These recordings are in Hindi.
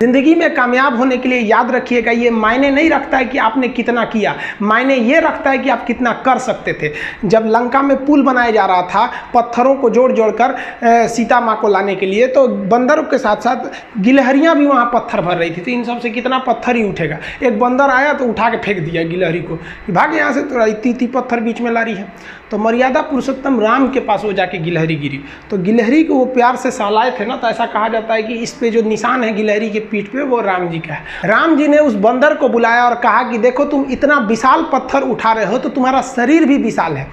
जिंदगी में कामयाब होने के लिए याद रखिएगा, ये मायने नहीं रखता है कि आपने कितना किया, मायने ये रखता है कि आप कितना कर सकते थे। जब लंका में पुल बनाया जा रहा था पत्थरों को जोड़ जोड़ कर सीता माँ को लाने के लिए, तो बंदरों के साथ साथ गिलहरियाँ भी वहाँ पत्थर भर रही थी। तो इन सब से कितना पत्थर ही उठेगा। एक बंदर आया तो उठा के फेंक दिया गिलहरी को, भाग यहाँ से, तो इतनी पत्थर बीच में ला रही है। तो मर्यादा पुरुषोत्तम राम के पास वो जाके गिलहरी गिरी, तो गिलहरी को वो प्यार से सहलाए थे ना, तो ऐसा कहा जाता है कि इस पे जो निशान है गिलहरी के पीठ पे वो राम जी का है। राम जी ने उस बंदर को बुलाया और कहा कि देखो तुम इतना विशाल पत्थर उठा रहे हो तो तुम्हारा शरीर भी विशाल है,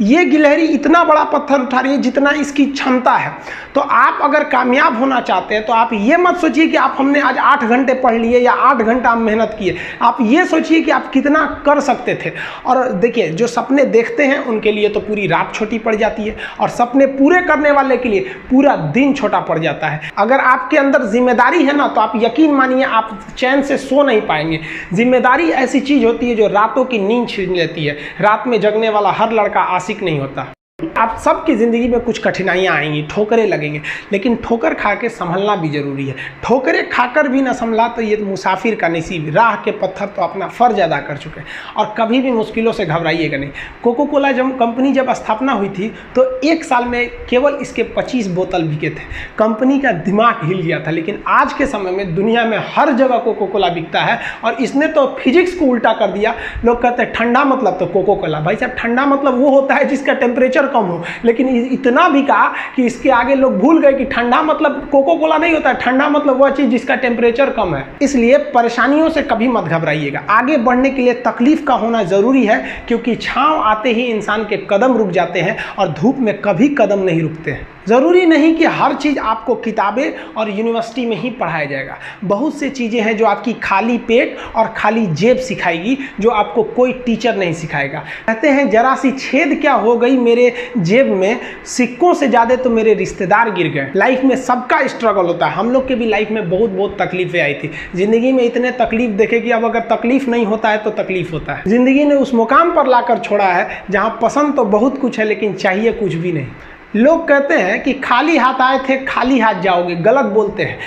ये गिलहरी इतना बड़ा पत्थर उठा रही है जितना इसकी क्षमता है। तो आप अगर कामयाब होना चाहते हैं तो आप ये मत सोचिए कि आप हमने आज 8 घंटे पढ़ लिए या 8 घंटा मेहनत किए, आप ये सोचिए कि आप कितना कर सकते थे। और देखिए जो सपने देखते हैं उनके लिए तो पूरी रात छोटी पड़ जाती है, और सपने पूरे करने वाले के लिए पूरा दिन छोटा पड़ जाता है। अगर आपके अंदर जिम्मेदारी है ना, तो आप यकीन मानिए आप चैन से सो नहीं पाएंगे। जिम्मेदारी ऐसी चीज होती है जो रातों की नींद छीन लेती है। रात में जगने वाला हर लड़का आशिक नहीं होता। आप सबकी ज़िंदगी में कुछ कठिनाइयाँ आएंगी, ठोकरें लगेंगे, लेकिन ठोकर खा के संभलना भी ज़रूरी है। ठोकरें खाकर भी ना संभला तो ये मुसाफिर का नसीब। राह के पत्थर तो अपना फ़र्ज अदा कर चुके हैं, और कभी भी मुश्किलों से घबराइएगा नहीं। कोको कोला कंपनी जब स्थापना हुई थी तो 1 साल में केवल इसके 25 बोतल बिके थे। कंपनी का दिमाग हिल गया था। लेकिन आज के समय में दुनिया में हर जगह कोको कोला बिकता है, और इसने तो फिजिक्स को उल्टा कर दिया। लोग कहते हैं ठंडा मतलब तो कोको कोला। भाई साहब, ठंडा मतलब वो होता है जिसका टेम्परेचर कम हो, लेकिन इतना भी कहा कि इसके आगे लोग भूल गए कि ठंडा मतलब कोको कोला नहीं होता है, ठंडा मतलब वह चीज जिसका टेम्परेचर कम है। इसलिए परेशानियों से कभी मत घबराइएगा। आगे बढ़ने के लिए तकलीफ का होना जरूरी है, क्योंकि छांव आते ही इंसान के कदम रुक जाते हैं और धूप में कभी कदम नहीं रुकते हैं। ज़रूरी नहीं कि हर चीज़ आपको किताबें और यूनिवर्सिटी में ही पढ़ाया जाएगा। बहुत से चीज़ें हैं जो आपकी खाली पेट और खाली जेब सिखाएगी, जो आपको कोई टीचर नहीं सिखाएगा। कहते हैं जरा सी छेद क्या हो गई मेरे जेब में, सिक्कों से ज़्यादा तो मेरे रिश्तेदार गिर गए। लाइफ में सबका स्ट्रगल होता है। हम लोग के भी लाइफ में बहुत तकलीफें आई थी। ज़िंदगी में इतने तकलीफ देखे कि अब अगर तकलीफ नहीं होता है तो तकलीफ होता है। ज़िंदगी ने उस मुकाम पर लाकर छोड़ा है जहाँ पसंद तो बहुत कुछ है लेकिन चाहिए कुछ भी नहीं। लोग कहते हैं कि खाली हाथ आए थे खाली हाथ जाओगे, गलत बोलते हैं।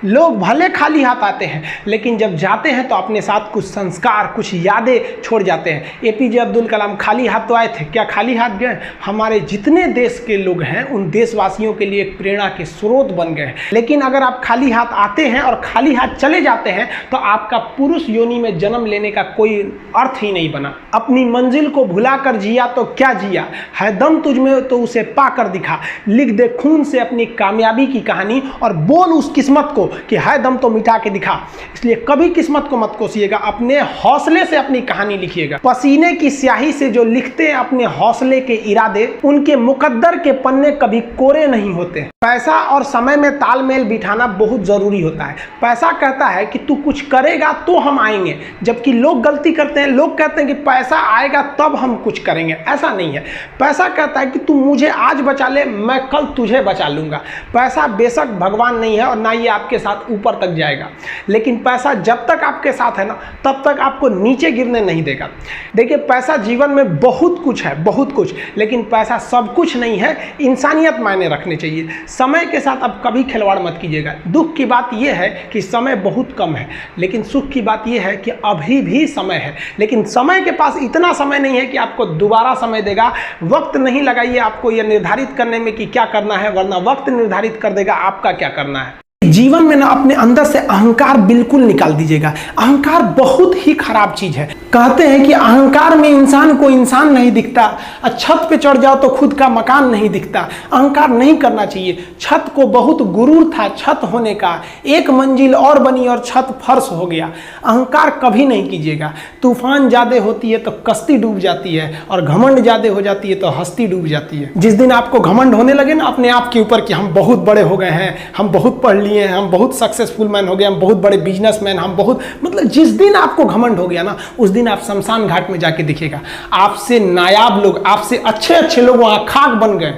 लोग भले खाली हाथ आते हैं, लेकिन जब जाते हैं तो अपने साथ कुछ संस्कार, कुछ यादें छोड़ जाते हैं। एपीजे अब्दुल कलाम खाली हाथ तो आए थे, क्या खाली हाथ गए? हमारे जितने देश के लोग हैं उन देशवासियों के लिए एक प्रेरणा के स्रोत बन गए हैं। लेकिन अगर आप खाली हाथ आते हैं और खाली हाथ चले जाते हैं तो आपका पुरुष योनि में जन्म लेने का कोई अर्थ ही नहीं बना। अपनी मंजिल को भुला कर जिया तो क्या जिया, है दम तुझ में तो उसे पाकर दिखा। लिख दे खून से अपनी कामयाबी की कहानी और बोल उस किस्मत को कि है दम तो मिटा के दिखा। इसलिए कभी किस्मत को मत कोसिएगा, अपने हौसले से अपनी कहानी लिखिएगा। पसीने की स्याही से जो लिखते हैं अपने हौसले के इरादे, उनके मुकद्दर के पन्ने कभी कोरे नहीं होते। पैसा और समय में तालमेल बिठाना बहुत जरूरी होता है। पैसा कहता है कि तू कुछ करेगा तो हम आएंगे, जबकि लोग गलती करते हैं। लोग कहते हैं कि पैसा आएगा तब हम कुछ करेंगे। ऐसा नहीं है। पैसा कहता है कि तू मुझे आज बचा ले, मैं कल तुझे बचा लूंगा। पैसा बेशक भगवान नहीं है और ना ये आपके साथ ऊपर तक जाएगा, लेकिन पैसा जब तक आपके साथ है ना तब तक आपको नीचे गिरने नहीं देगा। देखिए, पैसा जीवन में बहुत कुछ है, बहुत कुछ, लेकिन पैसा सब कुछ नहीं है। इंसानियत मायने रखने चाहिए। समय के साथ आप कभी खिलवाड़ मत कीजिएगा। दुख की बात यह है कि समय बहुत कम है, लेकिन सुख की बात यह है कि अभी भी समय है। लेकिन समय के पास इतना समय नहीं है कि आपको दोबारा समय देगा। वक्त नहीं लगाइए आपको यह निर्धारित करने में कि क्या करना है, वरना वक्त निर्धारित कर देगा आपका क्या करना है। जीवन में ना अपने अंदर से अहंकार बिल्कुल निकाल दीजिएगा। अहंकार बहुत ही खराब चीज है। कहते हैं कि अहंकार में इंसान को इंसान नहीं दिखता, छत पे चढ़ जाओ तो खुद का मकान नहीं दिखता। अहंकार नहीं करना चाहिए। छत को बहुत गुरूर था छत होने का, एक मंजिल और बनी और छत फर्श हो गया। अहंकार कभी नहीं कीजिएगा। तूफान ज्यादा होती है तो कश्ती डूब जाती है, और घमंड ज्यादा हो जाती है तो हस्ती डूब जाती है। जिस दिन आपको घमंड होने लगे ना अपने आप के ऊपर कि हम बहुत बड़े हो गए हैं, हम बहुत पढ़ लिए, हम बहुत सक्सेसफुल मैन हो गए, हम बहुत बड़े बिजनेसमैन, हम बहुत, मतलब जिस दिन आपको घमंड हो गया ना, उस दिन आप शमशान घाट में जाके दिखेगा आपसे नायाब लोग, आपसे अच्छे अच्छे लोग वहां खाक बन गए।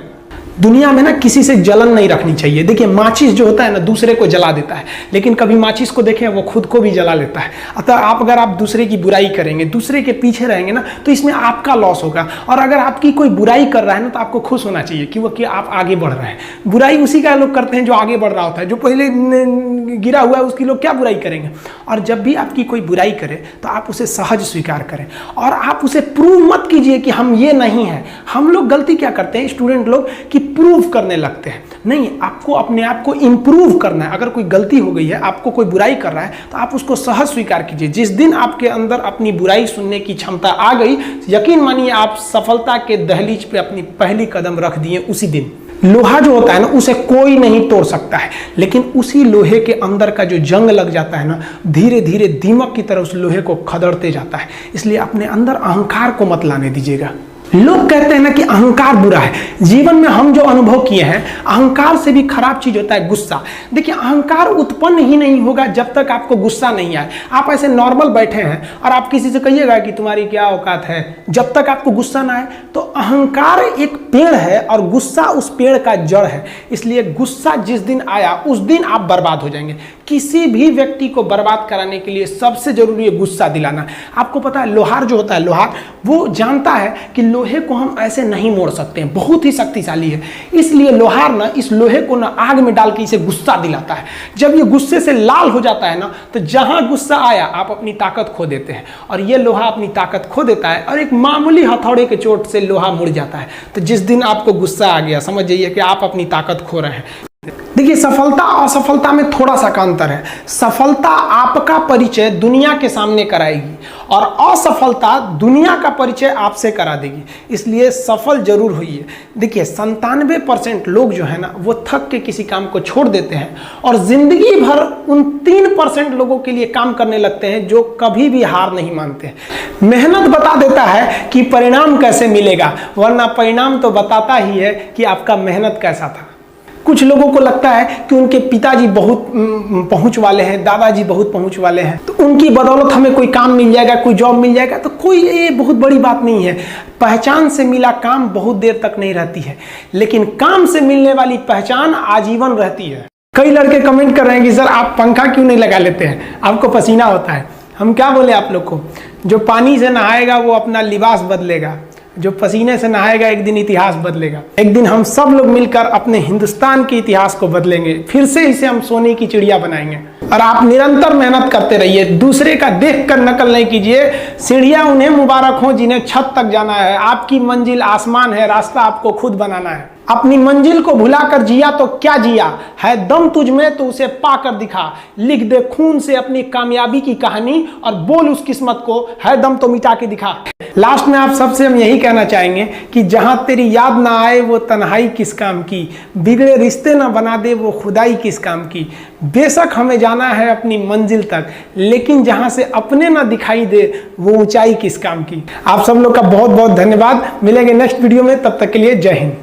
दुनिया में ना किसी से जलन नहीं रखनी चाहिए। देखिए माचिस जो होता है ना दूसरे को जला देता है, लेकिन कभी माचिस को देखें वो खुद को भी जला लेता है। अतः अगर आप दूसरे की बुराई करेंगे, दूसरे के पीछे रहेंगे ना, तो इसमें आपका लॉस होगा। और अगर आपकी कोई बुराई कर रहा है ना तो आपको खुश होना चाहिए कि आप आगे बढ़ रहे हैं। बुराई उसी का लोग करते हैं जो आगे बढ़ रहा होता है, जो पहले गिरा हुआ है उसकी लोग क्या बुराई करेंगे। और जब भी आपकी कोई बुराई करे तो आप उसे सहज स्वीकार करें और आप उसे प्रूव मत कीजिए कि हम ये नहीं है। हम लोग गलती क्या करते हैं स्टूडेंट लोग कि प्रूव करने लगते हैं। नहीं, आपको अपने आप को इंप्रूव करना है। अगर कोई गलती हो गई है, आपको कोई बुराई कर रहा है, तो आप उसको सहज स्वीकार कीजिए। जिस दिन आपके अंदर अपनी बुराई सुनने की क्षमता आ गई, यकीन मानिए आप सफलता के दहलीज पे अपनी पहली कदम रख दिए उसी दिन। लोहा जो होता है ना उसे कोई नहीं तोड़ सकता है, लेकिन उसी लोहे के अंदर का जो जंग लग जाता है ना, धीरे धीरे दीमक की तरह उस लोहे को खदड़ते जाता है। इसलिए अपने अंदर अहंकार को मत लाने दीजिएगा। लोग कहते हैं ना कि अहंकार बुरा है। जीवन में हम जो अनुभव किए हैं, अहंकार से भी खराब चीज होता है गुस्सा। देखिए अहंकार उत्पन्न ही नहीं होगा जब तक आपको गुस्सा नहीं आए। आप ऐसे नॉर्मल बैठे हैं और आप किसी से कहिएगा कि तुम्हारी क्या औकात है, जब तक आपको गुस्सा ना आए। तो अहंकार एक पेड़ है और गुस्सा उस पेड़ का जड़ है। इसलिए गुस्सा जिस दिन आया उस दिन आप बर्बाद हो जाएंगे। किसी भी व्यक्ति को बर्बाद कराने के लिए सबसे जरूरी है गुस्सा दिलाना। आपको पता है लोहार जो होता है, लोहार वो जानता है कि लोहे को हम ऐसे नहीं मोड़ सकते हैं, बहुत ही शक्तिशाली है। इसलिए लोहार ना इस लोहे को ना आग में डाल के इसे गुस्सा दिलाता है। जब ये गुस्से से लाल हो जाता है ना, तो जहां गुस्सा आया आप अपनी ताकत खो देते हैं। और ये लोहा अपनी ताकत खो देता है और एक मामूली हथौड़े के चोट से लोहा मुड़ जाता है। तो जिस दिन आपको गुस्सा आ गया, समझ जाइए कि आप अपनी ताकत खो रहे हैं। देखिए सफलता और असफलता में थोड़ा सा का अंतर है। सफलता आपका परिचय दुनिया के सामने कराएगी और असफलता दुनिया का परिचय आपसे करा देगी। इसलिए सफल जरूर होइए। देखिए 97% लोग जो है ना वो थक के किसी काम को छोड़ देते हैं और जिंदगी भर उन 3% लोगों के लिए काम करने लगते हैं जो कभी भी हार नहीं मानते। मेहनत बता देता है कि परिणाम कैसे मिलेगा, वरना परिणाम तो बताता ही है कि आपका मेहनत कैसा था। कुछ लोगों को लगता है कि उनके पिताजी बहुत पहुंच वाले हैं, दादाजी बहुत पहुंच वाले हैं, तो उनकी बदौलत हमें कोई काम मिल जाएगा, कोई जॉब मिल जाएगा। तो कोई ये बहुत बड़ी बात नहीं है। पहचान से मिला काम बहुत देर तक नहीं रहती है, लेकिन काम से मिलने वाली पहचान आजीवन रहती है। कई लड़के कमेंट कर रहे हैं कि सर आप पंखा क्यों नहीं लगा लेते हैं, आपको पसीना होता है। हम क्या बोले आप लोग को, जो पानी से नहाएगा वो अपना लिबास बदलेगा, जो पसीने से नहाएगा एक दिन इतिहास बदलेगा। एक दिन हम सब लोग मिलकर अपने हिंदुस्तान के इतिहास को बदलेंगे, फिर से इसे हम सोने की चिड़िया बनाएंगे। और आप निरंतर मेहनत करते रहिए, दूसरे का देखकर नकल नहीं कीजिए। सीढ़ियां उन्हें मुबारक हो जिन्हें छत तक जाना है। आपकी मंजिल आसमान है, रास्ता आपको खुद बनाना है। अपनी मंजिल को भुलाकर जिया तो क्या जिया, है दम तुझ में तो उसे पाकर दिखा। लिख दे खून से अपनी कामयाबी की कहानी और बोल उस किस्मत को, है दम तो मिटा के दिखा। लास्ट में आप सबसे हम यही कहना चाहेंगे कि जहां तेरी याद ना आए वो तन्हाई किस काम की, बिगड़े रिश्ते ना बना दे वो खुदाई किस काम की। बेशक हमें जाना है अपनी मंजिल तक, लेकिन जहां से अपने ना दिखाई दे वो ऊंचाई किस काम की। आप सब लोग का बहुत बहुत धन्यवाद। मिलेंगे नेक्स्ट वीडियो में, तब तक के लिए जय हिंद।